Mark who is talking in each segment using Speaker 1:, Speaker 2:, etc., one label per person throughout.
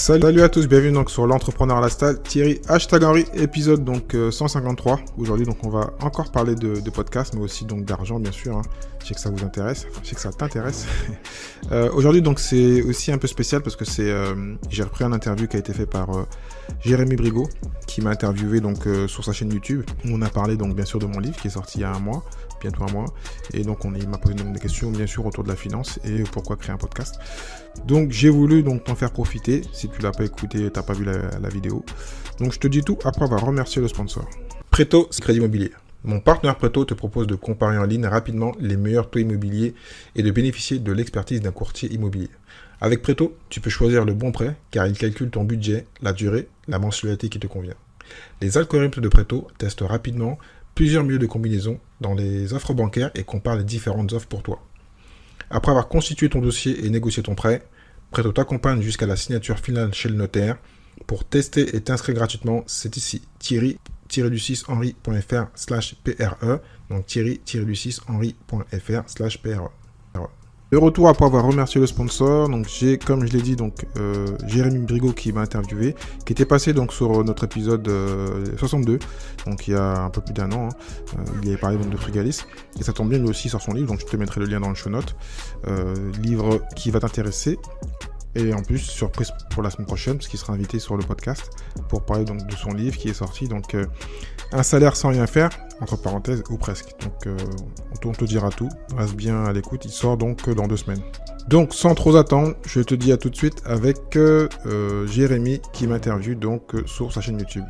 Speaker 1: Salut à tous, bienvenue donc sur l'entrepreneur à la stalle, Thierry #Henry, épisode donc 153. Aujourd'hui donc on va encore parler de podcast, mais aussi donc d'argent bien sûr. Hein. Je sais que ça vous intéresse, je sais que ça t'intéresse. Aujourd'hui donc c'est aussi un peu spécial parce que j'ai repris un interview qui a été fait par Jérémy Brigaud, qui m'a interviewé donc sur sa chaîne YouTube. On a parlé donc bien sûr de mon livre qui est sorti il y a bientôt un mois, et donc il m'a posé donc des questions bien sûr autour de la finance et pourquoi créer un podcast. Donc j'ai voulu donc t'en faire profiter. Si tu l'as pas écouté, t'as pas vu la vidéo. Donc je te dis tout après avoir remercié le sponsor. Preto, c'est crédit immobilier. Mon partenaire Preto te propose de comparer en ligne rapidement les meilleurs taux immobiliers et de bénéficier de l'expertise d'un courtier immobilier. Avec Preto, tu peux choisir le bon prêt car il calcule ton budget, la durée, la mensualité qui te convient. Les algorithmes de Preto testent rapidement plusieurs milieux de combinaison dans les offres bancaires et comparent les différentes offres pour toi. Après avoir constitué ton dossier et négocié ton prêt, Preto t'accompagne jusqu'à la signature finale chez le notaire. Pour tester et t'inscrire gratuitement, c'est ici thierry-du6henry.fr/pre, donc thierry-du6henry.fr/pre. De retour après avoir remercié le sponsor, donc j'ai, comme je l'ai dit, donc Jérémy Brigaud qui m'a interviewé, qui était passé donc sur notre épisode 62, donc il y a un peu plus d'un an. Il avait parlé donc de frugalisme, et ça tombe bien, lui aussi sur son livre, donc je te mettrai le lien dans le show note. Livre qui va t'intéresser. Et en plus, surprise pour la semaine prochaine, parce qu'il sera invité sur le podcast pour parler donc de son livre qui est sorti, donc un salaire sans rien faire, entre parenthèses, ou presque. Donc on te dira tout, reste bien à l'écoute, il sort donc dans 2 semaines. Donc sans trop attendre, je te dis à tout de suite avec Jérémy qui m'interviewe donc sur sa chaîne YouTube.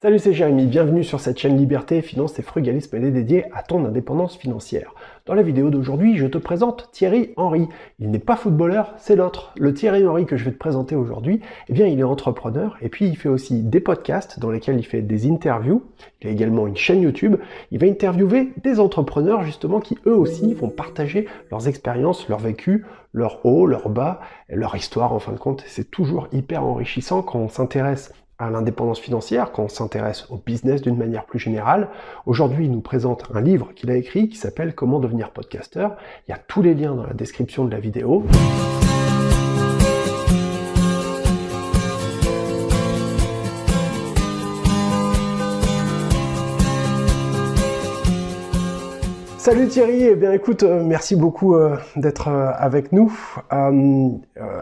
Speaker 2: Salut, c'est Jérémy, bienvenue sur cette chaîne Liberté, Finance et Frugalisme, elle est dédiée à ton indépendance financière. Dans la vidéo d'aujourd'hui, je te présente Thierry Henry. Il n'est pas footballeur, c'est l'autre. Le Thierry Henry que je vais te présenter aujourd'hui, eh bien, il est entrepreneur et puis il fait aussi des podcasts dans lesquels il fait des interviews. Il a également une chaîne YouTube. Il va interviewer des entrepreneurs justement qui eux aussi vont partager leurs expériences, leur vécu, leurs hauts, leurs bas, leur histoire en fin de compte. C'est toujours hyper enrichissant quand on s'intéresse à l'indépendance financière, quand on s'intéresse au business d'une manière plus générale. Aujourd'hui, il nous présente un livre qu'il a écrit qui s'appelle « Comment devenir podcasteur ». Il y a tous les liens dans la description de la vidéo. Salut Thierry, eh bien écoute, merci beaucoup d'être avec nous.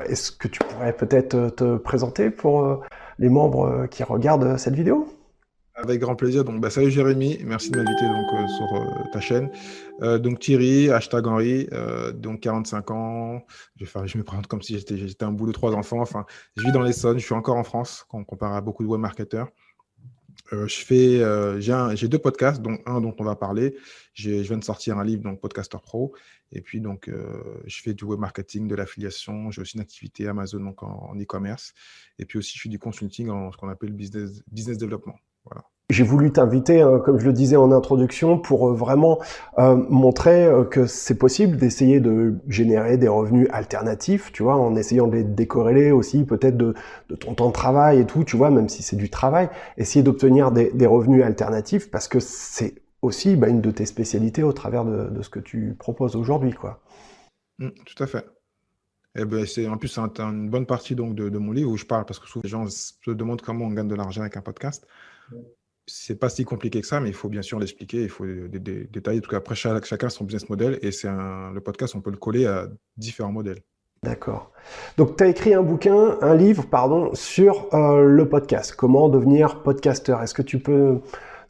Speaker 2: Est-ce que tu pourrais peut-être te présenter pour les membres qui regardent cette vidéo?
Speaker 1: Avec grand plaisir. Donc, salut Jérémy, merci de m'inviter donc sur ta chaîne. Donc Thierry, #Henry, donc 45 ans. Je vais me prendre comme si j'étais un bout de 3 enfants. Enfin, je vis dans l'Essonne, je suis encore en France, quand on compare à beaucoup de web marketeurs. J'ai 2 podcasts, dont un dont on va parler. Je viens de sortir un livre, donc Podcaster Pro. Et puis donc, je fais du web marketing, de l'affiliation. J'ai aussi une activité Amazon donc en e-commerce. Et puis aussi, je fais du consulting en ce qu'on appelle business développement. Voilà.
Speaker 2: J'ai voulu t'inviter, comme je le disais en introduction, pour vraiment montrer que c'est possible d'essayer de générer des revenus alternatifs, tu vois, en essayant de les décorréler aussi peut-être de ton temps de travail et tout, tu vois, même si c'est du travail, essayer d'obtenir des revenus alternatifs parce que c'est aussi une de tes spécialités au travers de ce que tu proposes aujourd'hui, quoi.
Speaker 1: Tout à fait. Et en plus, c'est une bonne partie donc de mon livre où je parle, parce que souvent les gens se demandent comment on gagne de l'argent avec un podcast. C'est pas si compliqué que ça, mais il faut bien sûr l'expliquer, il faut détailler, parce qu'après chacun son business model, et le podcast, on peut le coller à différents modèles.
Speaker 2: D'accord. Donc, tu as écrit un livre, pardon, sur le podcast. Comment devenir podcasteur? Est-ce que tu peux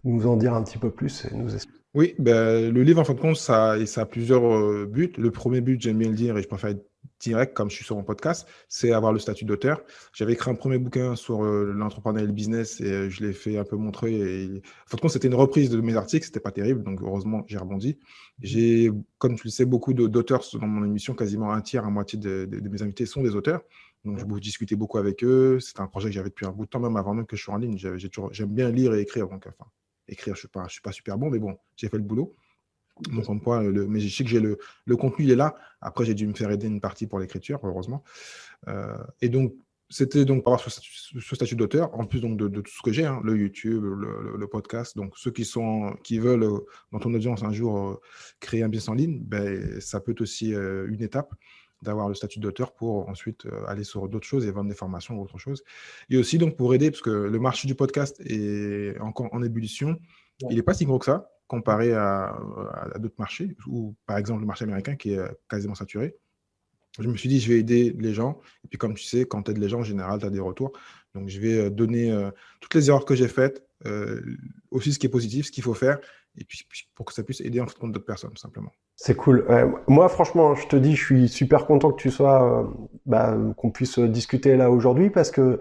Speaker 2: nous en dire un petit peu plus et nous expliquer?
Speaker 1: Oui, le livre, en fin de compte, ça a plusieurs buts. Le premier but, j'aime bien le dire, et je préfère être direct, comme je suis sur mon podcast, c'est avoir le statut d'auteur. J'avais écrit un premier bouquin sur l'entrepreneuriat et le business, et je l'ai fait un peu montrer. Et, en fin de compte, c'était une reprise de mes articles, c'était pas terrible, donc heureusement, j'ai rebondi. J'ai, comme tu le sais, beaucoup d'auteurs dans mon émission, quasiment un tiers, à moitié de mes invités sont des auteurs. Donc, je discutais beaucoup avec eux. C'est un projet que j'avais depuis un bout de temps, même avant même que je sois en ligne. J'aime bien lire et écrire, donc enfin. Écrire, je ne suis pas super bon, mais bon, j'ai fait le boulot. Donc, comme quoi, mais je sais que j'ai le contenu, il est là. Après, j'ai dû me faire aider une partie pour l'écriture, heureusement. Et donc, c'était donc pour avoir ce statut d'auteur, en plus donc de tout ce que j'ai, hein, le YouTube, le podcast. Donc, ceux qui veulent, dans ton audience, un jour, créer un business en ligne, ça peut être aussi une étape. d'avoir le statut d'auteur pour ensuite aller sur d'autres choses et vendre des formations ou autre chose. Et aussi donc pour aider, parce que le marché du podcast est encore en ébullition, il n'est pas si gros que ça comparé à d'autres marchés, ou par exemple le marché américain qui est quasiment saturé. Je me suis dit, je vais aider les gens. Et puis, comme tu sais, quand tu aides les gens, en général, tu as des retours. Donc, je vais donner toutes les erreurs que j'ai faites, aussi ce qui est positif, ce qu'il faut faire, et puis pour que ça puisse aider en fin de compte d'autres personnes, tout simplement.
Speaker 2: C'est cool. Moi, franchement, je te dis, je suis super content que tu sois, qu'on puisse discuter là aujourd'hui parce que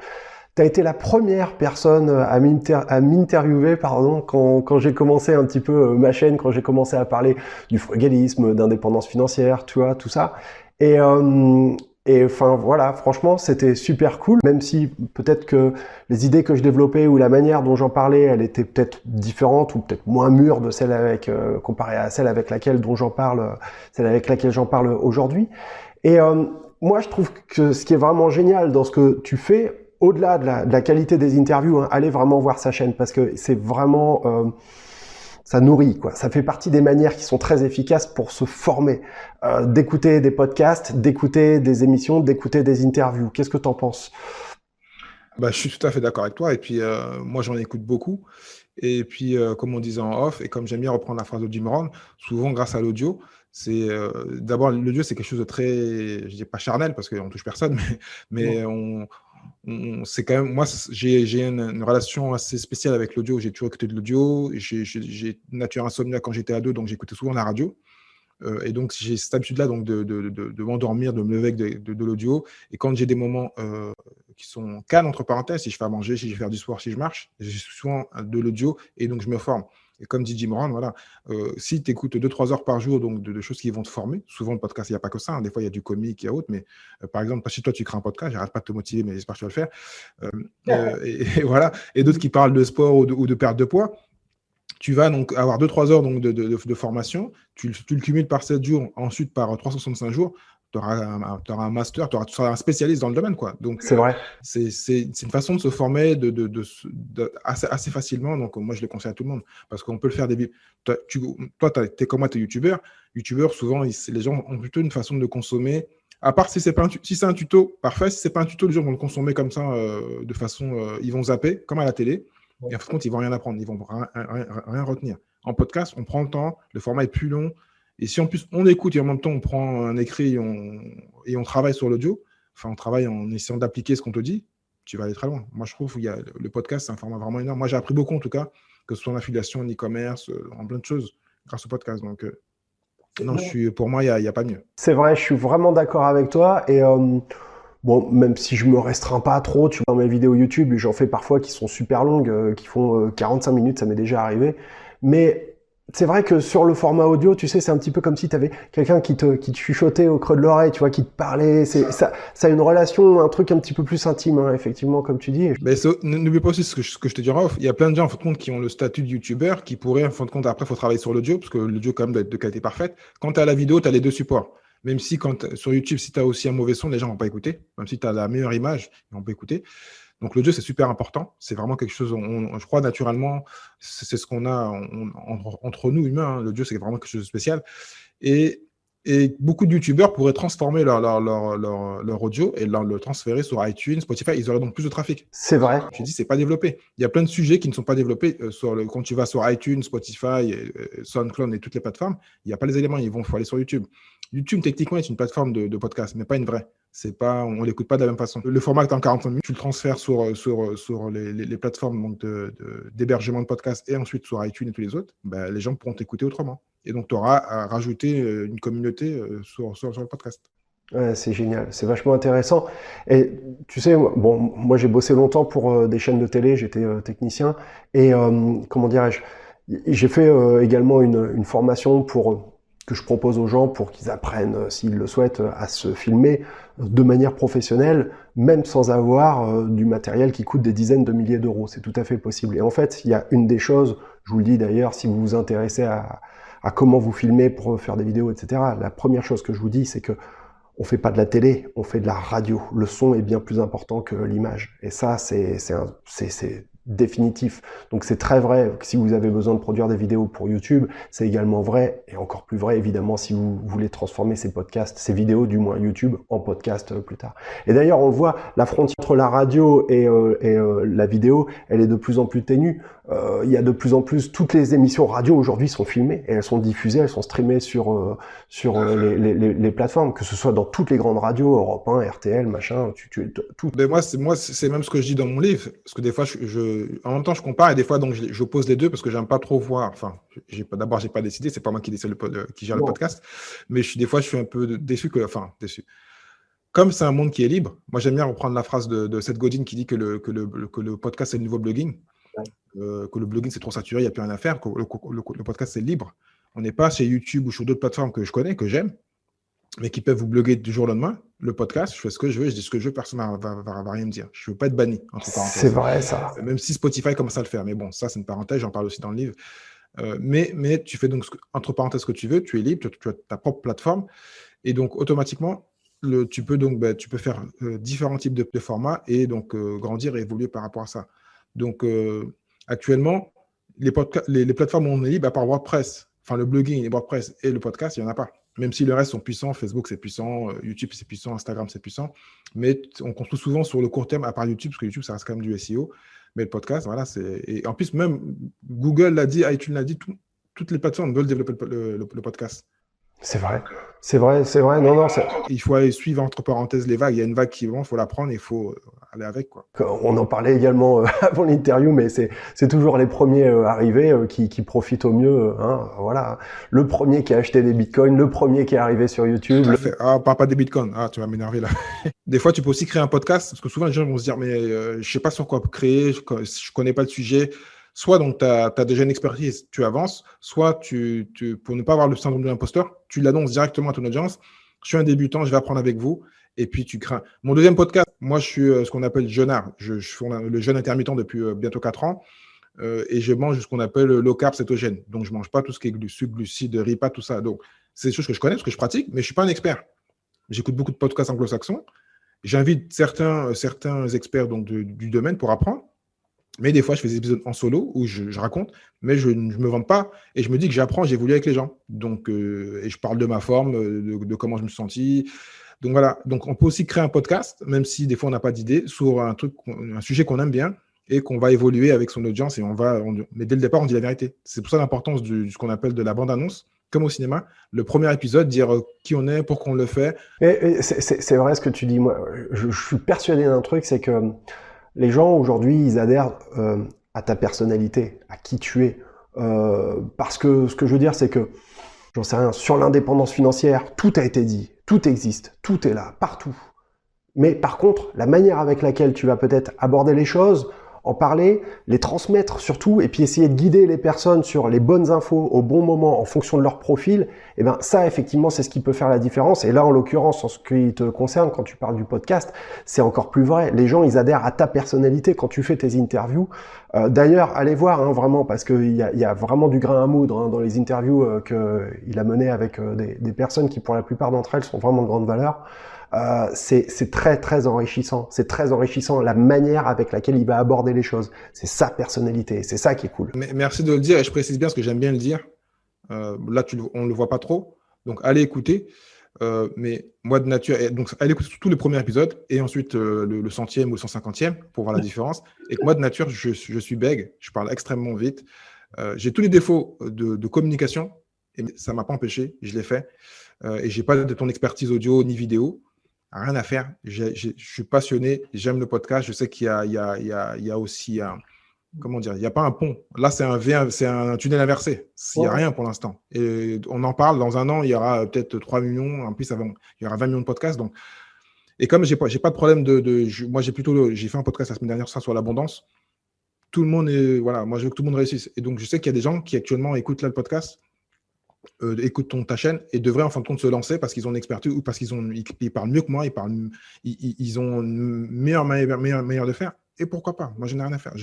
Speaker 2: tu as été la première personne à m'interviewer, pardon, quand j'ai commencé un petit peu ma chaîne, quand j'ai commencé à parler du frugalisme, d'indépendance financière, tu vois, tout ça. Et enfin voilà, franchement, c'était super cool, même si peut-être que les idées que je développais ou la manière dont j'en parlais, elle était peut-être différente ou peut-être moins mûre de celle comparée à celle avec laquelle j'en parle aujourd'hui. Et moi, je trouve que ce qui est vraiment génial dans ce que tu fais, au-delà de la qualité des interviews, hein, allez vraiment voir sa chaîne parce que c'est vraiment ça nourrit, quoi. Ça fait partie des manières qui sont très efficaces pour se former, d'écouter des podcasts, d'écouter des émissions, d'écouter des interviews. Qu'est-ce que t'en penses?
Speaker 1: Bah, je suis tout à fait d'accord avec toi. Et puis, moi, j'en écoute beaucoup. Et puis, comme on disait en off, et comme j'aime bien reprendre la phrase de Jim Rohn, souvent grâce à l'audio, c'est d'abord l'audio, c'est quelque chose de très, je dis pas charnel parce qu'on touche personne, mais c'est quand même, moi, j'ai une relation assez spéciale avec l'audio. J'ai toujours écouté de l'audio. J'ai une nature insomniaque quand j'étais ado, donc j'écoutais souvent la radio. Et donc, j'ai cette habitude-là donc de m'endormir, de me lever avec de l'audio. Et quand j'ai des moments qui sont calmes, entre parenthèses, si je fais à manger, si je vais faire du sport, si je marche, j'ai souvent de l'audio et donc je me forme. Et comme dit Jim Rohn, voilà, si tu écoutes 2-3 heures par jour donc de choses qui vont te former, souvent le podcast, il n'y a pas que ça, hein, des fois il y a du comique et autres, mais par exemple, si toi tu crées un podcast, j'arrête pas de te motiver, mais j'espère que tu vas le faire. Et voilà, et d'autres qui parlent de sport ou de perte de poids. Tu vas donc avoir 2-3 heures donc, de formation, tu le cumules par 7 jours, ensuite par 365 jours, tu auras un master, tu seras un spécialiste dans le domaine, quoi. Donc,
Speaker 2: C'est vrai.
Speaker 1: c'est une façon de se former assez facilement. Donc, moi, je le conseille à tout le monde parce qu'on peut le faire des. Toi, tu es comme moi, tu es youtubeur. Youtubeur, souvent, les gens ont plutôt une façon de le consommer. À part si c'est un tuto, parfait. Si c'est pas un tuto, les gens vont le consommer comme ça, de façon. Ils vont zapper, comme à la télé. Et en fin de compte, ils ne vont rien apprendre, ils ne vont rien retenir. En podcast, on prend le temps, le format est plus long. Et si en plus on écoute et en même temps on prend un écrit et on travaille sur l'audio, enfin on travaille en essayant d'appliquer ce qu'on te dit, tu vas aller très loin. Moi je trouve que le podcast, c'est un format vraiment énorme. Moi j'ai appris beaucoup en tout cas, que ce soit en affiliation, en e-commerce, en plein de choses, grâce au podcast. Donc non, pour moi, il n'y a pas mieux.
Speaker 2: C'est vrai, je suis vraiment d'accord avec toi. Et bon, même si je me restreins pas trop, tu vois, dans mes vidéos YouTube, j'en fais parfois qui sont super longues, qui font 45 minutes, ça m'est déjà arrivé. Mais c'est vrai que sur le format audio, tu sais, c'est un petit peu comme si tu avais quelqu'un qui te chuchotait au creux de l'oreille, tu vois, qui te parlait. Ça a une relation, un truc un petit peu plus intime, hein, effectivement, comme tu dis.
Speaker 1: Mais n'oublie pas aussi ce que je te dirai. Il y a plein de gens, en fin de compte, qui ont le statut de youtubeur, qui pourraient, en fin de compte, après, il faut travailler sur l'audio, parce que l'audio, quand même, doit être de qualité parfaite. Quand tu as la vidéo, tu as les deux supports. Même si, sur YouTube, si tu as aussi un mauvais son, les gens ne vont pas écouter. Même si tu as la meilleure image, ils ne vont pas écouter. Donc, l'audio, c'est super important. C'est vraiment quelque chose, je crois, naturellement, c'est ce qu'on a entre nous, humains. Hein. L'audio, c'est vraiment quelque chose de spécial. Et beaucoup de youtubeurs pourraient transformer leur audio et le transférer sur iTunes, Spotify. Ils auraient donc plus de trafic.
Speaker 2: C'est vrai.
Speaker 1: Je dis, c'est pas développé. Il y a plein de sujets qui ne sont pas développés quand tu vas sur iTunes, Spotify, SoundCloud et toutes les plateformes. Il n'y a pas les éléments. Il faut aller sur YouTube. YouTube, techniquement, est une plateforme de podcast, mais pas une vraie. On ne l'écoute pas de la même façon. Le format est en 45 minutes. Tu le transfères sur les plateformes donc d'hébergement de podcast et ensuite sur iTunes et tous les autres. Ben, les gens pourront t'écouter autrement. Et donc, tu auras à rajouter une communauté sur le podcast.
Speaker 2: Ouais, c'est génial, c'est vachement intéressant. Et tu sais, bon, moi j'ai bossé longtemps pour des chaînes de télé, j'étais technicien. Et comment dirais-je, j'ai fait également une formation que je propose aux gens pour qu'ils apprennent, s'ils le souhaitent, à se filmer de manière professionnelle, même sans avoir du matériel qui coûte des dizaines de milliers d'euros. C'est tout à fait possible. Et en fait, il y a une des choses, je vous le dis d'ailleurs, si vous vous intéressez à comment vous filmer pour faire des vidéos, etc., la première chose que je vous dis, c'est que on fait pas de la télé, on fait de la radio. Le son est bien plus important que l'image. Et ça, c'est définitif. Donc c'est très vrai que si vous avez besoin de produire des vidéos pour YouTube, c'est également vrai, et encore plus vrai évidemment si vous voulez transformer ces podcasts, ces vidéos du moins YouTube, en podcast plus tard. Et d'ailleurs on le voit, la frontière entre la radio et la vidéo, elle est de plus en plus ténue. Il y a de plus en plus, toutes les émissions radio aujourd'hui sont filmées, et elles sont diffusées, elles sont streamées sur les plateformes, que ce soit dans toutes les grandes radios, Europe 1, RTL, machin, tout.
Speaker 1: Mais c'est même ce que je dis dans mon livre, parce que des fois, en même temps, je compare et des fois, donc, j'oppose les deux parce que j'aime pas trop voir. Enfin, d'abord, j'ai pas décidé, c'est pas moi qui décide qui gère le podcast, mais des fois, je suis un peu déçu déçu. Comme c'est un monde qui est libre, moi, j'aime bien reprendre la phrase de Seth Godin qui dit que le podcast, c'est le nouveau blogging, que le blogging, c'est trop saturé, il n'y a plus rien à faire, que le podcast, c'est libre. On n'est pas chez YouTube ou sur d'autres plateformes que je connais, que j'aime, mais qui peuvent vous bloguer du jour au lendemain. Le podcast, je fais ce que je veux, je dis ce que je veux, personne ne va rien me dire. Je ne veux pas être banni, entre parenthèses.
Speaker 2: C'est vrai, ça.
Speaker 1: Même si Spotify commence à le faire. Mais bon, ça, c'est une parenthèse, j'en parle aussi dans le livre. Mais tu fais donc, entre parenthèses, ce que tu veux, tu es libre, tu as ta propre plateforme. Et donc, automatiquement, tu peux faire différents types de formats et donc grandir et évoluer par rapport à ça. Donc, actuellement, les plateformes où on est libre, à part WordPress, enfin le blogging, les WordPress et le podcast, il n'y en a pas. Même si le reste sont puissants, Facebook c'est puissant, YouTube c'est puissant, Instagram c'est puissant, mais on construit souvent sur le court terme, à part YouTube, parce que YouTube ça reste quand même du SEO, mais le podcast, voilà, et en plus même Google l'a dit, iTunes l'a dit, toutes les plateformes veulent développer le podcast.
Speaker 2: C'est vrai, c'est vrai, c'est vrai. Non,
Speaker 1: il faut aller suivre entre parenthèses les vagues. Il y a une vague qui vont, il faut la prendre et il faut aller avec, quoi.
Speaker 2: On en parlait également avant l'interview, mais c'est toujours les premiers arrivés qui profitent au mieux. Hein, voilà, le premier qui a acheté des bitcoins, le premier qui est arrivé sur YouTube.
Speaker 1: Pas des bitcoins. Ah, tu vas m'énerver là. Des fois, tu peux aussi créer un podcast, parce que souvent les gens vont se dire, mais je sais pas sur quoi créer, je connais pas le sujet. Soit donc tu as déjà une expertise, tu avances, soit pour ne pas avoir le syndrome de l'imposteur, tu l'annonces directement à ton audience. Je suis un débutant, je vais apprendre avec vous. Et puis tu crains. Mon deuxième podcast, moi je suis ce qu'on appelle jeûnard. Je fais le jeûne intermittent depuis bientôt 4 ans. Et je mange ce qu'on appelle low carb cétogène. Donc je ne mange pas tout ce qui est sucre, glucides, repas, tout ça. Donc c'est des choses que je connais, parce que je pratique, mais je ne suis pas un expert. J'écoute beaucoup de podcasts anglo-saxons. J'invite certains experts donc, du domaine pour apprendre. Mais des fois, je fais des épisodes en solo où je raconte, mais je ne me vante pas et je me dis que j'apprends, j'évolue avec les gens. Donc, et je parle de ma forme, de comment je me suis senti. Donc voilà. Donc, on peut aussi créer un podcast, même si des fois on n'a pas d'idée, sur un sujet qu'on aime bien et qu'on va évoluer avec son audience. Mais dès le départ, on dit la vérité. C'est pour ça l'importance de ce qu'on appelle de la bande-annonce, comme au cinéma. Le premier épisode, dire qui on est, pourquoi on le fait.
Speaker 2: Et c'est vrai ce que tu dis. Moi, je suis persuadé d'un truc, c'est que les gens aujourd'hui, ils adhèrent à ta personnalité, à qui tu es. Parce que ce que je veux dire, c'est que, j'en sais rien, sur l'indépendance financière, tout a été dit, tout existe, tout est là, partout. Mais par contre, la manière avec laquelle tu vas peut-être aborder les choses, en parler, les transmettre surtout, et puis essayer de guider les personnes sur les bonnes infos au bon moment en fonction de leur profil, et ben ça effectivement c'est ce qui peut faire la différence. Et là en l'occurrence en ce qui te concerne, quand tu parles du podcast, c'est encore plus vrai. Les gens ils adhèrent à ta personnalité quand tu fais tes interviews. D'ailleurs allez voir hein, vraiment, parce qu'il y a vraiment du grain à moudre hein, dans les interviews qu'il a menées avec des personnes qui pour la plupart d'entre elles sont vraiment de grande valeur. C'est très très enrichissant. C'est très enrichissant la manière avec laquelle il va aborder les choses. C'est sa personnalité, c'est ça qui est cool.
Speaker 1: Merci de le dire, et je précise bien parce que j'aime bien le dire. Là, on ne le voit pas trop, donc allez écouter. Mais moi de nature, donc allez écouter tous les premiers épisodes et ensuite le 100e ou le 150e pour voir la différence. Et que moi de nature, je suis bègue, je parle extrêmement vite. J'ai tous les défauts de communication, et ça ne m'a pas empêché, je l'ai fait. Et je n'ai pas de ton expertise audio ni vidéo. Rien à faire. Je suis passionné, j'aime le podcast. Je sais qu'il y a aussi comment dire, il n'y a pas un pont. Là, c'est un tunnel inversé. Il n'y a rien pour l'instant. Et on en parle. Dans un an, il y aura peut-être 3 millions. En plus, il y aura 20 millions de podcasts. Donc. Et comme j'ai pas de problème moi, j'ai fait un podcast la semaine dernière sur l'abondance. Tout le monde voilà, moi, je veux que tout le monde réussisse. Et donc, je sais qu'il y a des gens qui actuellement écoutent là le podcast, écoutent ta chaîne et devraient en fin de compte se lancer parce qu'ils ont une expertise ou parce qu'ils parlent mieux que moi, ils ont une meilleure manière de faire. Et pourquoi pas? Moi, je n'ai rien à faire.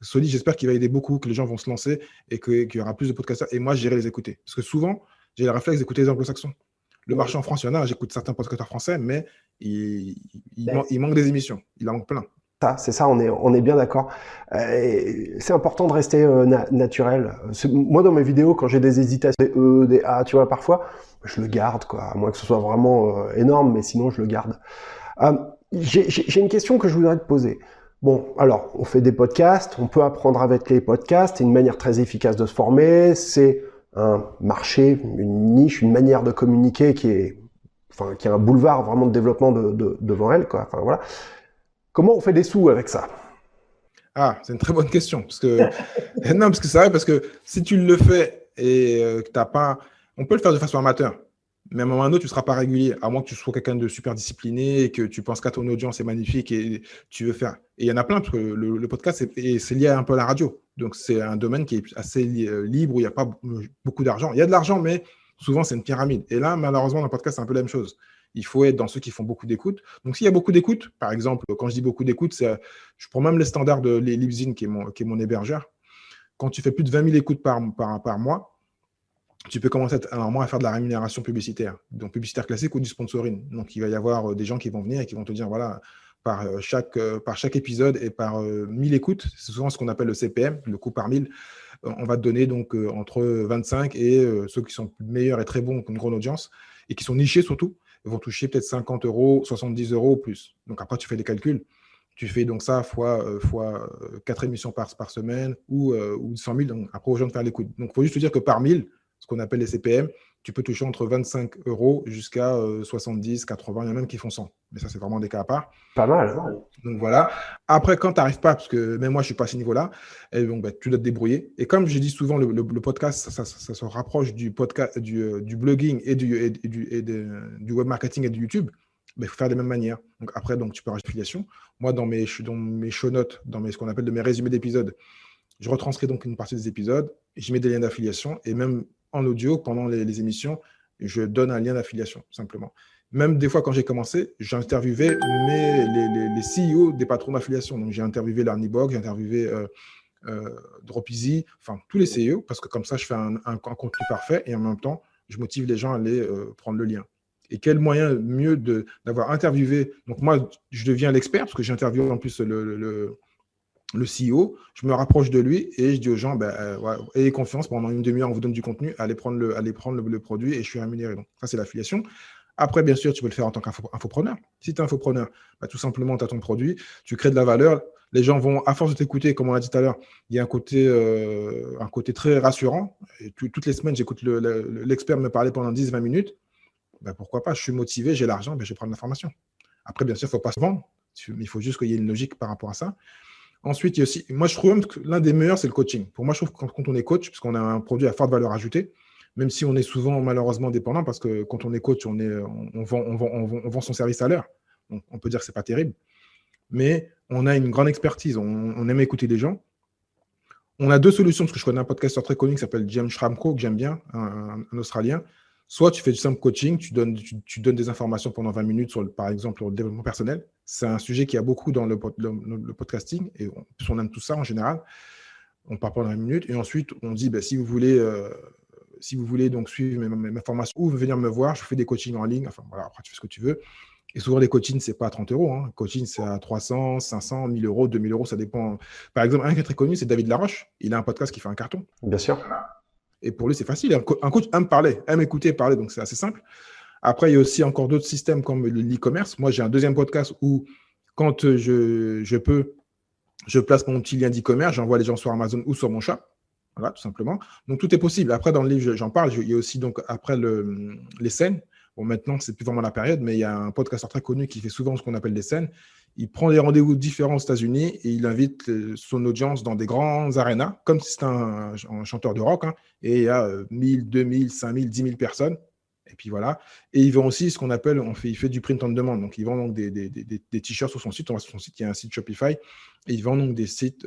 Speaker 1: Soli, j'espère qu'il va aider beaucoup, que les gens vont se lancer et qu'il y aura plus de podcasteurs. Et moi, j'irai les écouter. Parce que souvent, j'ai le réflexe d'écouter les anglo-saxons. Le marché en France, il y en a. J'écoute certains podcasteurs français, mais il manque des émissions. Il en manque plein.
Speaker 2: C'est ça, on est bien d'accord. C'est important de rester naturel. Moi, dans mes vidéos, quand j'ai des hésitations, des E, des A, tu vois, parfois, je le garde, quoi, à moins que ce soit vraiment énorme, mais sinon, je le garde. Euh, j'ai une question que je voudrais te poser. Bon, alors, on fait des podcasts, on peut apprendre avec les podcasts, c'est une manière très efficace de se former, c'est un marché, une niche, une manière de communiquer qui a un boulevard vraiment de développement devant elle, quoi. Enfin, voilà. Comment on fait des sous avec ça?
Speaker 1: Ah, c'est une très bonne question. Parce que... Non, parce que c'est vrai, parce que si tu le fais et que tu n'as pas. On peut le faire de façon amateur, mais à un moment donné, tu ne seras pas régulier, à moins que tu sois quelqu'un de super discipliné et que tu penses qu'à ton audience est magnifique et tu veux faire. Et il y en a plein, parce que le podcast, c'est lié un peu à la radio. Donc, c'est un domaine qui est assez libre, où il n'y a pas beaucoup d'argent. Il y a de l'argent, mais souvent, c'est une pyramide. Et là, malheureusement, dans le podcast, c'est un peu la même chose. Il faut être dans ceux qui font beaucoup d'écoutes. Donc, s'il y a beaucoup d'écoutes, par exemple, quand je dis beaucoup d'écoutes, je prends même les standards de Libsyn, qui est mon hébergeur. Quand tu fais plus de 20 000 écoutes par mois, tu peux commencer à faire de la rémunération publicitaire, donc publicitaire classique ou du sponsoring. Donc, il va y avoir des gens qui vont venir et qui vont te dire, voilà, par chaque épisode et par 1000 écoutes, c'est souvent ce qu'on appelle le CPM, le coût par 1000, on va te donner donc entre 25 et ceux qui sont meilleurs et très bons, qui ont une grande audience et qui sont nichés surtout, vont toucher peut-être 50 euros, 70 euros ou plus. Donc après, tu fais des calculs. Tu fais donc ça fois 4 émissions par semaine ou 100 000. Donc après, aux gens de faire l'écoute. Donc, il faut juste te dire que par 1000, ce qu'on appelle les CPM, tu peux toucher entre 25 euros jusqu'à 70, 80. Il y en a même qui font 100. Mais ça, c'est vraiment des cas à part.
Speaker 2: Pas mal.
Speaker 1: Donc voilà. Après, quand tu n'arrives pas, parce que même moi, je ne suis pas à ce niveau-là, et donc, tu dois te débrouiller. Et comme je dis souvent, le podcast, ça se rapproche du podcast, du blogging et du web marketing et du YouTube. Il faut faire de la même manière. Donc après, tu peux rajouter l'affiliation. Moi, dans mes show notes, ce qu'on appelle de mes résumés d'épisodes, je retranscris donc une partie des épisodes, j'y mets des liens d'affiliation et même en audio, pendant les émissions, je donne un lien d'affiliation, simplement. Même des fois, quand j'ai commencé, j'interviewais les CEO des patrons d'affiliation. Donc, j'ai interviewé Larry Bog, j'ai interviewé Dropeasy, enfin, tous les CEO, parce que comme ça, je fais un contenu parfait et en même temps, je motive les gens à aller prendre le lien. Et quel moyen mieux d'avoir interviewé. Donc, moi, je deviens l'expert parce que j'ai interviewé en plus le CEO, je me rapproche de lui et je dis aux gens, ayez confiance, pendant une demi-heure, on vous donne du contenu, allez prendre le produit et je suis rémunéré. Donc, ça, c'est l'affiliation. Après, bien sûr, tu peux le faire en tant qu'infopreneur. Si tu es infopreneur, tout simplement, tu as ton produit, tu crées de la valeur. Les gens vont, à force de t'écouter, comme on l'a dit tout à l'heure, il y a un côté très rassurant. Et toutes les semaines, j'écoute l'expert me parler pendant 10-20 minutes. Pourquoi pas, je suis motivé, j'ai l'argent, je vais prendre l'information. Après, bien sûr, il ne faut pas se vendre, mais il faut juste qu'il y ait une logique par rapport à ça. Ensuite, il y a aussi, moi, je trouve même que l'un des meilleurs, c'est le coaching. Pour moi, je trouve que quand on est coach, parce qu'on a un produit à forte valeur ajoutée, même si on est souvent malheureusement dépendant, parce que quand on est coach, on vend son service à l'heure. Donc, on peut dire que ce n'est pas terrible. Mais on a une grande expertise. On aime écouter les gens. On a deux solutions, parce que je connais un podcasteur très connu qui s'appelle James Schramko, que j'aime bien, un Australien. Soit tu fais du simple coaching, tu donnes des informations pendant 20 minutes, par exemple, sur le développement personnel. C'est un sujet qui a beaucoup dans le podcasting, et on aime tout ça en général. On part pendant 20 minutes, et ensuite, on dit, si vous voulez donc suivre mes formations ou venir me voir, je fais des coachings en ligne. Enfin, voilà, après, tu fais ce que tu veux. Et souvent, les coachings, ce n'est pas à 30 euros. Le coaching, c'est à 300, 500, 1000 euros, 2000 euros, ça dépend. Par exemple, un qui est très connu, c'est David Laroche. Il a un podcast qui fait un carton.
Speaker 2: Bien sûr.
Speaker 1: Et pour lui, c'est facile. Un coach aime parler, aime écouter et parler, donc c'est assez simple. Après, il y a aussi encore d'autres systèmes comme l'e-commerce. Moi, j'ai un deuxième podcast où, quand je peux, je place mon petit lien d'e-commerce, j'envoie les gens sur Amazon ou sur mon shop. Voilà, tout simplement. Donc, tout est possible. Après, dans le livre, j'en parle. Il y a aussi, donc, après les scènes. Bon, maintenant, c'est plus vraiment la période, mais il y a un podcasteur très connu qui fait souvent ce qu'on appelle des scènes. Il prend des rendez-vous différents aux États-Unis et il invite son audience dans des grands arénas, comme si c'était un chanteur de rock. Et il y a 1000, 2000, 5000, 10 000 personnes. Et puis voilà. Et ils vendent aussi ce qu'on appelle, il fait du print on demand. Donc, ils vendent donc des t-shirts sur son site. On va sur son site, il y a un site Shopify. Et ils vendent donc des sites,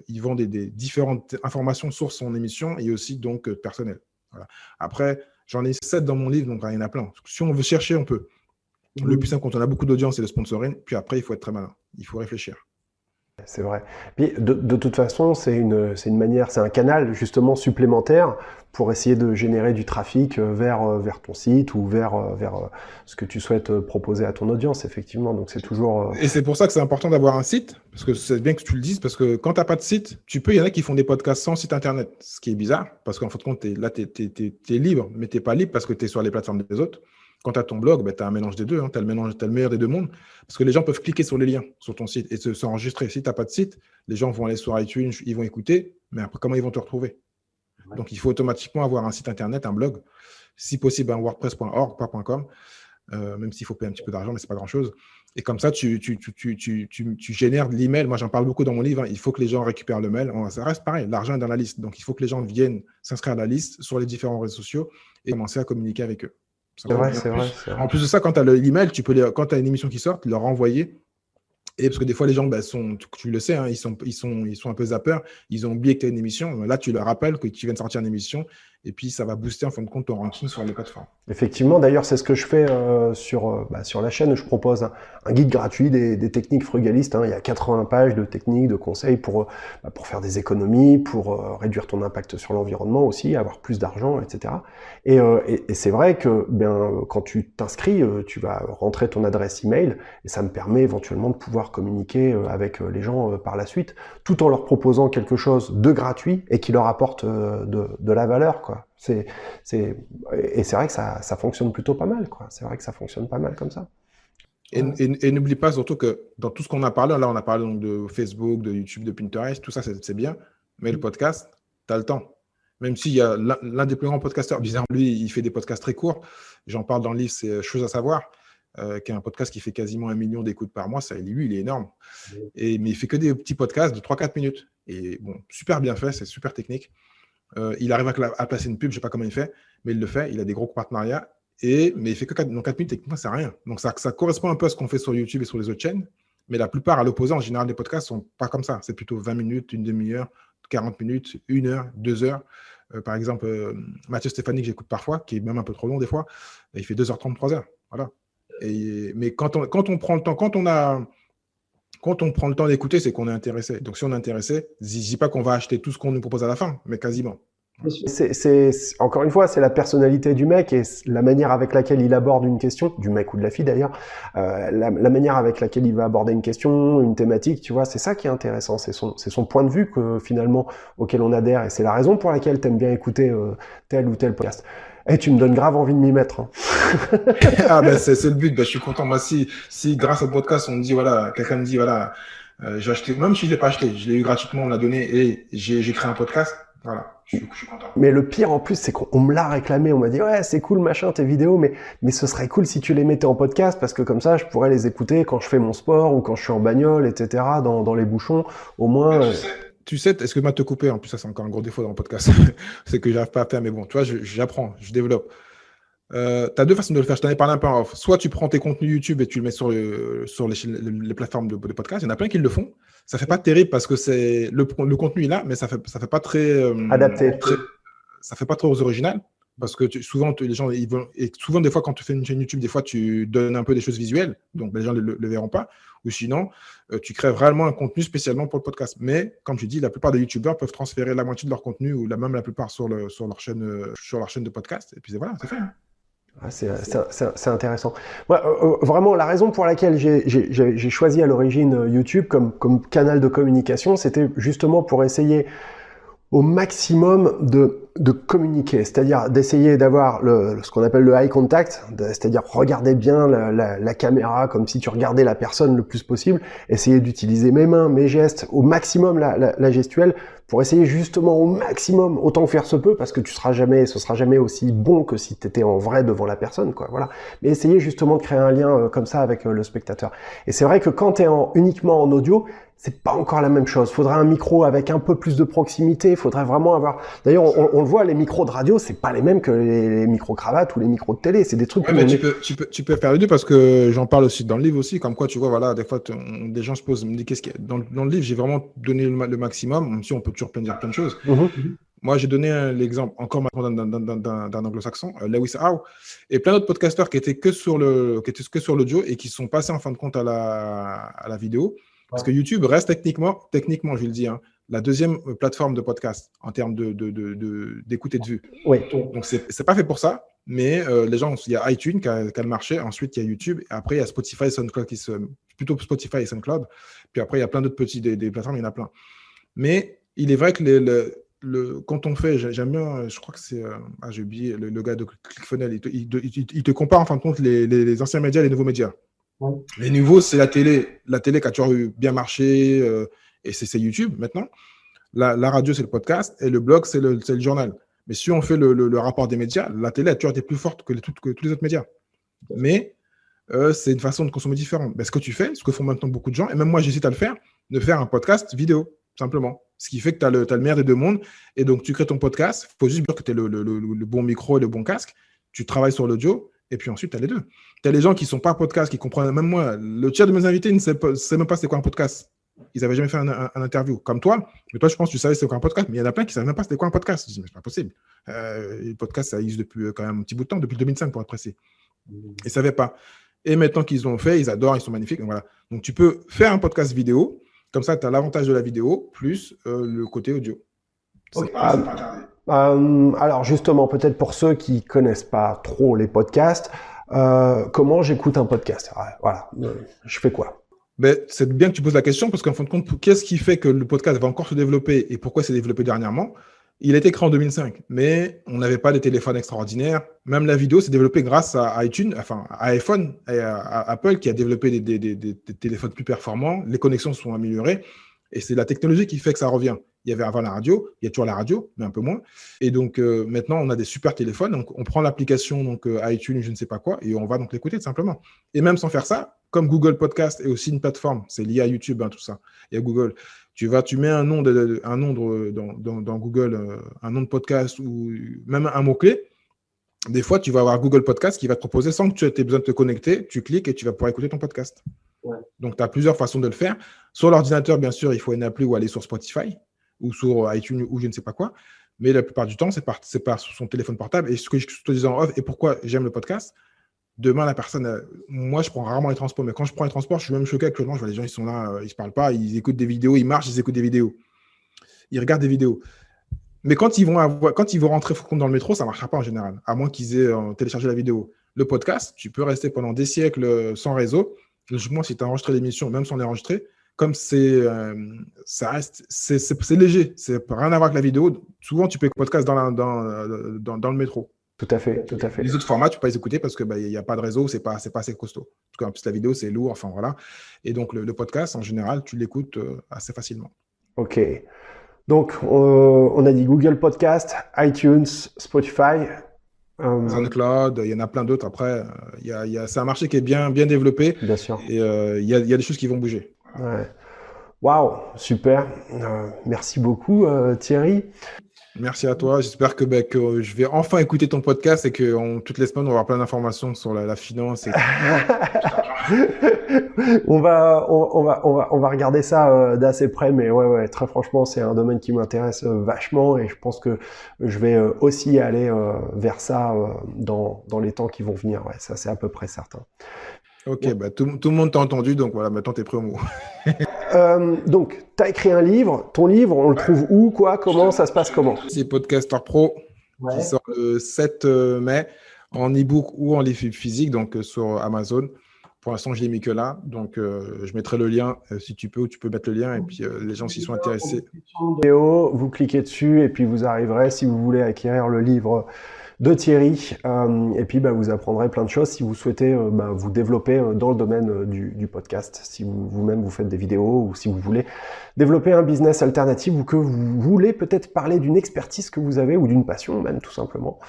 Speaker 1: ils vendent des différentes informations sur son émission et aussi donc personnelles. Voilà. Après, j'en ai 7 dans mon livre, donc il y en a plein. Si on veut chercher, on peut. Le plus simple, quand on a beaucoup d'audience, c'est le sponsoring. Puis après, il faut être très malin. Il faut réfléchir.
Speaker 2: C'est vrai. Puis de toute façon, c'est une manière, c'est un canal justement supplémentaire pour essayer de générer du trafic vers ton site ou vers ce que tu souhaites proposer à ton audience, effectivement. Donc c'est toujours.
Speaker 1: Et c'est pour ça que c'est important d'avoir un site, parce que c'est bien que tu le dises, parce que quand tu n'as pas de site, il y en a qui font des podcasts sans site internet, ce qui est bizarre, parce qu'en fin de compte, là, tu es libre, mais tu n'es pas libre parce que tu es sur les plateformes des autres. Quand tu as ton blog, ben, tu as un mélange des deux, hein, tu as le meilleur des deux mondes, parce que les gens peuvent cliquer sur les liens sur ton site et s'enregistrer. Si tu n'as pas de site, les gens vont aller sur iTunes, ils vont écouter, mais après, comment ils vont te retrouver? Donc, il faut automatiquement avoir un site internet, un blog, si possible, un wordpress.org, pas .com, même s'il faut payer un petit peu d'argent, mais ce n'est pas grand-chose. Et comme ça, tu génères de l'email. Moi, j'en parle beaucoup dans mon livre. Il faut que les gens récupèrent le mail. Ça reste pareil, l'argent est dans la liste. Donc, il faut que les gens viennent s'inscrire à la liste sur les différents réseaux sociaux et commencer à communiquer avec eux.
Speaker 2: C'est vrai, c'est vrai.
Speaker 1: En plus de ça, quand tu as l'email, quand tu as une émission qui sort, leur envoyer. Et parce que des fois, les gens, tu le sais, hein, ils sont un peu zappeurs. Ils ont oublié que tu as une émission. Là, tu leur rappelles que tu viens de sortir une émission. Et puis, ça va booster en fin de compte ton ranking sur les plateformes.
Speaker 2: Effectivement, d'ailleurs, c'est ce que je fais sur la chaîne. Je propose un guide gratuit des techniques frugalistes. Hein. Il y a 80 pages de techniques, de conseils pour faire des économies, pour réduire ton impact sur l'environnement aussi, avoir plus d'argent, etc. Et c'est vrai que quand tu t'inscris, tu vas rentrer ton adresse email et ça me permet éventuellement de pouvoir communiquer avec les gens par la suite, tout en leur proposant quelque chose de gratuit et qui leur apporte de la valeur, quoi. Et c'est vrai que ça fonctionne plutôt pas mal, quoi. C'est vrai que ça fonctionne pas mal comme ça.
Speaker 1: Et n'oublie pas surtout que dans tout ce qu'on a parlé, là on a parlé donc de Facebook, de YouTube, de Pinterest, tout ça c'est bien, mais le podcast, tu as le temps. Même s'il y a l'un des plus grands podcasteurs, bizarrement, lui, il fait des podcasts très courts. J'en parle dans le livre, c'est Chose à savoir, qui est un podcast qui fait quasiment 1 million d'écoutes par mois. Lui, il est énorme. Mais il fait que des petits podcasts de 3-4 minutes. Et bon, super bien fait, c'est super technique. Il arrive à placer une pub, je ne sais pas comment il fait, mais il le fait. Il a des gros partenariats. Mais il fait que 4 minutes, techniquement, c'est rien. Donc, ça correspond un peu à ce qu'on fait sur YouTube et sur les autres chaînes. Mais la plupart, à l'opposé, en général, les podcasts ne sont pas comme ça. C'est plutôt 20 minutes, une demi-heure, 40 minutes, 1 heure, 2 heures. Par exemple, Mathieu Stéphanie, que j'écoute parfois, qui est même un peu trop long des fois, il fait 2h30, 3h. Voilà. Mais quand on prend le temps, quand on prend le temps d'écouter, c'est qu'on est intéressé. Donc, si on est intéressé, je ne dis pas qu'on va acheter tout ce qu'on nous propose à la fin, mais quasiment.
Speaker 2: Encore une fois, c'est la personnalité du mec et la manière avec laquelle il aborde une question, du mec ou de la fille d'ailleurs, la manière avec laquelle il va aborder une question, une thématique, tu vois, c'est ça qui est intéressant, c'est son point de vue finalement auquel on adhère et c'est la raison pour laquelle t'aimes bien écouter tel ou tel podcast. Et tu me donnes grave envie de m'y mettre. Hein.
Speaker 1: C'est le but. Je suis content. Moi, si grâce au podcast, on me dit, voilà, quelqu'un me dit, voilà, j'ai acheté, même si je ne l'ai pas acheté, je l'ai eu gratuitement, on l'a donné et j'ai créé un podcast, voilà, je suis content.
Speaker 2: Mais le pire en plus, c'est qu'on me l'a réclamé. On m'a dit, ouais, c'est cool, machin, tes vidéos, mais ce serait cool si tu les mettais en podcast parce que comme ça, je pourrais les écouter quand je fais mon sport ou quand je suis en bagnole, etc., dans les bouchons. Au moins.
Speaker 1: Tu sais, excuse-moi de te couper, en plus, ça, c'est encore un gros défaut dans le podcast. C'est que j'arrive pas à faire, mais bon, tu vois, j'apprends, je développe. Tu as deux façons de le faire. Je t'en ai parlé un peu en off. Soit tu prends tes contenus YouTube et tu le mets sur les plateformes de podcast. Il y en a plein qui le font. Ça fait pas terrible parce que c'est le contenu est là, mais ça fait pas très
Speaker 2: adapté.
Speaker 1: Ça fait pas trop original parce que souvent les gens ils vont et souvent des fois quand tu fais une chaîne YouTube, des fois tu donnes un peu des choses visuelles, donc les gens le verront pas. Ou sinon, tu crées vraiment un contenu spécialement pour le podcast. Mais comme tu dis, la plupart des YouTubeurs peuvent transférer la moitié de leur contenu ou même la plupart sur leur chaîne de podcast. Et puis voilà, c'est fait. Hein.
Speaker 2: Ah, c'est intéressant. Vraiment, la raison pour laquelle j'ai choisi à l'origine YouTube comme canal de communication, c'était justement pour essayer au maximum de communiquer, c'est-à-dire d'essayer d'avoir ce qu'on appelle le eye contact, c'est-à-dire regarder bien la caméra comme si tu regardais la personne le plus possible, essayer d'utiliser mes mains, mes gestes, au maximum la gestuelle, pour essayer justement au maximum, autant que faire se peut, parce que ce sera jamais aussi bon que si tu étais en vrai devant la personne, quoi, voilà. Mais essayer justement de créer un lien comme ça avec le spectateur. Et c'est vrai que quand tu es uniquement en audio, c'est pas encore la même chose. Faudrait un micro avec un peu plus de proximité. Faudrait vraiment avoir. D'ailleurs, on le voit, les micros de radio, c'est pas les mêmes que les micros cravates ou les micros de télé. C'est des trucs.
Speaker 1: Ouais, mais tu peux faire les deux parce que j'en parle aussi dans le livre aussi. Comme quoi, tu vois, voilà, des fois, des gens se posent, me disent qu'est-ce qu'il y a. Dans le livre, j'ai vraiment donné le maximum. Même si on peut toujours dire plein de choses. Moi, j'ai donné l'exemple encore maintenant d'un anglo-saxon, Lewis Howe, et plein d'autres podcasteurs qui étaient que sur l'audio et qui sont passés en fin de compte à la vidéo. Parce que YouTube reste techniquement, je vais le dire, hein, la deuxième plateforme de podcast en termes d'écoute et de vue.
Speaker 2: Oui.
Speaker 1: Donc, c'est pas fait pour ça, mais les gens, il y a iTunes qui a le marché, ensuite il y a YouTube, et après il y a Spotify et SoundCloud plutôt Spotify et SoundCloud, puis après il y a plein d'autres petits, des plateformes, il y en a plein. Mais il est vrai que quand on fait, j'aime bien, je crois que c'est, j'ai oublié, le gars de ClickFunnels, il te compare en fin de compte les anciens médias et les nouveaux médias.
Speaker 2: Ouais.
Speaker 1: Les nouveaux, c'est la télé qui a toujours eu bien marché, et c'est YouTube maintenant. La radio, c'est le podcast, et le blog, c'est le journal. Mais si on fait le rapport des médias, la télé a toujours été plus forte que tous les autres médias. Mais c'est une façon de consommer différente. Ben, ce que tu fais, ce que font maintenant beaucoup de gens, et même moi, j'hésite à le faire, de faire un podcast vidéo, simplement. Ce qui fait que tu as le meilleur des deux mondes. Et donc, tu crées ton podcast. Il faut juste dire que tu as le bon micro et le bon casque. Tu travailles sur l'audio. Et puis ensuite, tu as les deux. Tu as les gens qui ne sont pas podcast, qui comprennent. Même moi, le tiers de mes invités ne sait même pas c'est quoi un podcast. Ils n'avaient jamais fait un interview. Comme toi. Mais toi, je pense que tu savais c'est quoi un podcast. Mais il y en a plein qui ne savaient même pas c'était quoi un podcast. Je dis, mais c'est pas possible. Le podcast, ça existe depuis quand même un petit bout de temps, depuis 2005 pour être précis. Ils ne savaient pas. Et maintenant qu'ils l'ont fait, ils adorent, ils sont magnifiques. Donc, voilà. Donc, tu peux faire un podcast vidéo. Comme ça, tu as l'avantage de la vidéo plus le côté audio.
Speaker 2: Okay. Alors justement, peut-être pour ceux qui ne connaissent pas trop les podcasts, comment j'écoute un podcast? Voilà, je fais quoi?
Speaker 1: C'est bien que tu poses la question parce qu'en fin de compte, qu'est-ce qui fait que le podcast va encore se développer et pourquoi c'est développé dernièrement? Il a été créé en 2005, mais on n'avait pas des téléphones extraordinaires. Même la vidéo s'est développée grâce à iTunes, enfin à iPhone et à Apple qui a développé des téléphones plus performants. Les connexions sont améliorées et c'est la technologie qui fait que ça revient. Il y avait avant la radio, il y a toujours la radio, mais un peu moins. Et donc maintenant, on a des super téléphones. Donc on prend l'application iTunes, je ne sais pas quoi, et on va donc l'écouter tout simplement. Et même sans faire ça, comme Google Podcast est aussi une plateforme, c'est lié à YouTube, hein, tout ça, et à Google. Tu mets un nom dans Google, un nom de podcast ou même un mot-clé. Des fois, tu vas avoir Google Podcast qui va te proposer sans que tu aies besoin de te connecter. Tu cliques et tu vas pouvoir écouter ton podcast. Ouais. Donc, tu as plusieurs façons de le faire. Sur l'ordinateur, bien sûr, il faut une appli ou aller sur Spotify ou sur iTunes ou je ne sais pas quoi. Mais la plupart du temps, c'est par son téléphone portable. Et ce que je te disais en off, et pourquoi j'aime le podcast, demain, la personne, moi, je prends rarement les transports, mais quand je prends les transports, je suis même choqué actuellement. Je vois les gens, ils sont là, ils ne se parlent pas, ils écoutent des vidéos, ils marchent, ils écoutent des vidéos. Ils regardent des vidéos. Mais quand ils vont rentrer dans le métro, ça ne marchera pas en général, à moins qu'ils aient téléchargé la vidéo. Le podcast, tu peux rester pendant des siècles sans réseau. Logiquement, si tu as enregistré l'émission, même sans l'enregistrer, comme ça reste, c'est léger, c'est rien à voir avec la vidéo. Souvent, tu peux écouter le podcast dans le métro.
Speaker 2: Tout à fait, tout à fait.
Speaker 1: Les autres formats, tu ne peux pas les écouter parce qu'il n'y a pas de réseau, c'est pas assez costaud. Parce qu'en plus, la vidéo, c'est lourd, enfin voilà. Et donc, le podcast, en général, tu l'écoutes assez facilement.
Speaker 2: Ok. Donc, on a dit Google Podcast, iTunes, Spotify.
Speaker 1: SoundCloud, il y en a plein d'autres. Après, c'est un marché qui est bien développé.
Speaker 2: Bien sûr.
Speaker 1: Et il y a des choses qui vont bouger.
Speaker 2: Ouais. Waouh, super. Merci beaucoup, Thierry.
Speaker 1: Merci à toi. J'espère que je vais enfin écouter ton podcast et que toutes les semaines, on va avoir plein d'informations sur la finance. Et...
Speaker 2: on va regarder ça d'assez près, mais ouais, très franchement, c'est un domaine qui m'intéresse vachement et je pense que je vais aussi aller vers ça dans les temps qui vont venir. Ouais, ça, c'est à peu près certain.
Speaker 1: Ok, ouais. Tout le monde t'a entendu, donc voilà, maintenant t'es prêt au mot.
Speaker 2: Donc, tu as écrit un livre. Ton livre, on le trouve où, quoi, comment, ça se passe comment?
Speaker 1: C'est Podcaster Pro qui sort le 7 mai en e-book ou en livre physique, donc sur Amazon. Pour l'instant, je l'ai mis que là, donc je mettrai le lien si tu peux, ou tu peux mettre le lien et puis les gens s'y sont intéressés.
Speaker 2: Vous cliquez dessus et puis vous arriverez si vous voulez acquérir le livre de Thierry et puis vous apprendrez plein de choses si vous souhaitez vous développer dans le domaine du podcast, si vous-même vous faites des vidéos ou si vous voulez développer un business alternatif ou que vous voulez peut-être parler d'une expertise que vous avez ou d'une passion même tout simplement.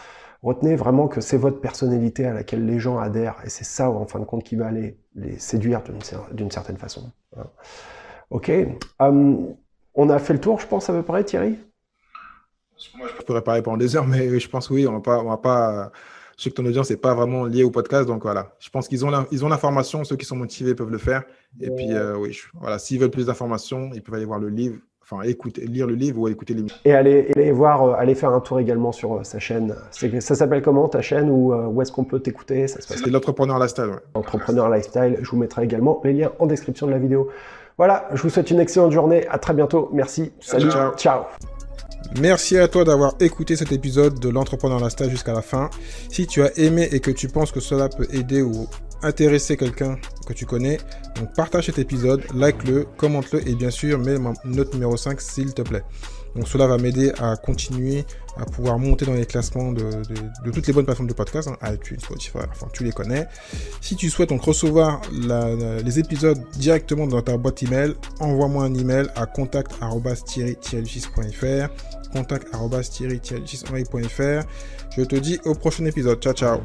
Speaker 2: Retenez vraiment que c'est votre personnalité à laquelle les gens adhèrent et c'est ça en fin de compte qui va les séduire d'une certaine façon. Ok, on a fait le tour je pense à peu près Thierry.
Speaker 1: Moi, je pourrais parler pendant des heures, mais je pense que oui, on va pas. Je sais que ton audience n'est pas vraiment liée au podcast, donc voilà. Je pense qu'ils ont l'information, ceux qui sont motivés peuvent le faire. Et puis, oui, voilà, s'ils veulent plus d'informations, ils peuvent aller voir le livre, enfin, lire le livre ou écouter l'émission.
Speaker 2: Et allez voir, allez faire un tour également sur sa chaîne. Ça s'appelle comment ta chaîne ou où est-ce qu'on peut t'écouter?
Speaker 1: C'est l'entrepreneur lifestyle. Ouais.
Speaker 2: Entrepreneur lifestyle. Je vous mettrai également les liens en description de la vidéo. Voilà, je vous souhaite une excellente journée. À très bientôt. Merci. Salut. Ciao.
Speaker 1: Merci à toi d'avoir écouté cet épisode de l'entrepreneur lifestyle jusqu'à la fin. Si tu as aimé et que tu penses que cela peut aider ou intéresser quelqu'un que tu connais, donc partage cet épisode, like-le, commente-le et bien sûr mets note numéro 5 s'il te plaît. Donc cela va m'aider à continuer à pouvoir monter dans les classements de toutes les bonnes plateformes de podcast, iTunes, Spotify, enfin tu les connais. Si tu souhaites donc recevoir les épisodes directement dans ta boîte email, envoie-moi un email à contact@thierry-lucis.fr contact@thierry-lucis.fr. Je te dis au prochain épisode. Ciao ciao.